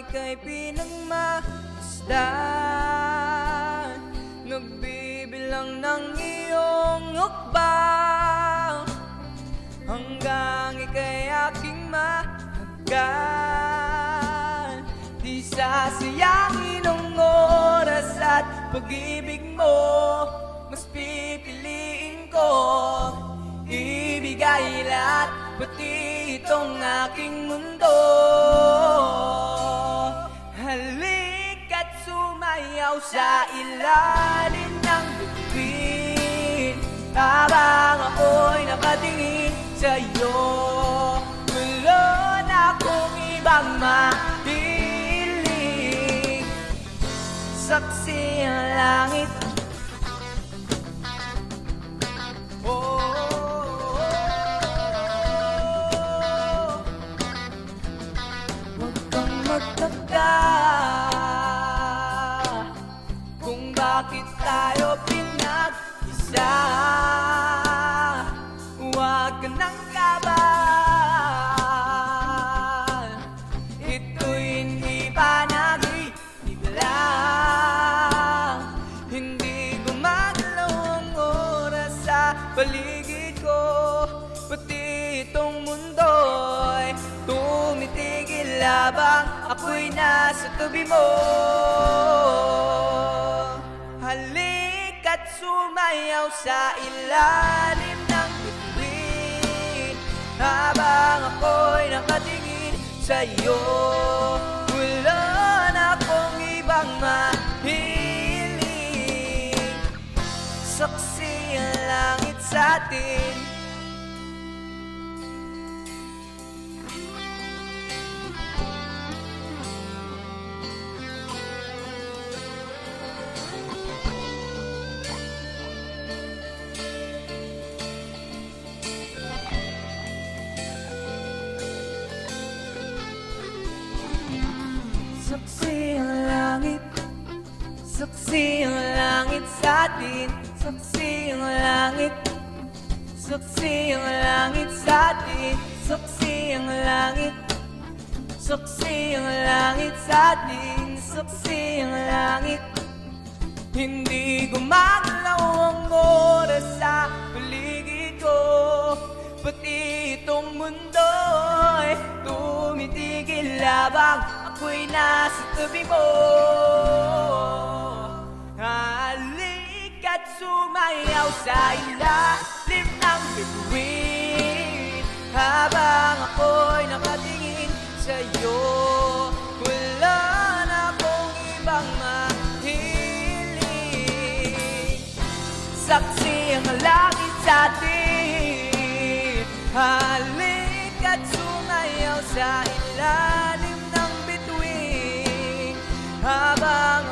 ika'y pinagmasdan, nagbibilang ng iyong hukbang, hanggang ika'y aking mahagkan. Di sasayangin ang oras at pag-ibig mo, mas pipiliin ko ibigay lahat, pati itong aking mundo. Halika't sumayaw sa ilalim ng bituin, habang ako'y nakatingin sa'yo. Wala na akong ibang mahilig, saksi ang langit. Magtaka kung bakit tayo pinag-isa. Huwag ka nang kabahan, ito'y hindi pa nag-iilang. Hindi gumagalaw ang oras sa paligid ko, pati itong mundo'y tumitigil habang ako'y nasa tabi mo. Halika't sumayaw sa ilalim ng bituin, habang ako'y nakatingin sa'yo. Wala na akong ibang mahilig, saksi ang langit sa'tin. Saksi ang langit, saksi ang langit sa'tin. Saksi ang langit, saksi ang langit sa'tin. Saksi ang langit, saksi ang langit sa'tin. Saksi ang langit, hindi gumagalaw ang oras sa paligid ko, pati itong mundo'y tumitigil habang ako'y nasa tabi mo. Halika't sumayaw sa ilalim ng bituin, habang ako'y nakatingin sa'yo. Wala na akong ibang mahilig, saksi ang langit sa'tin. Halika't sumayaw sa ilalim ng bituin, habang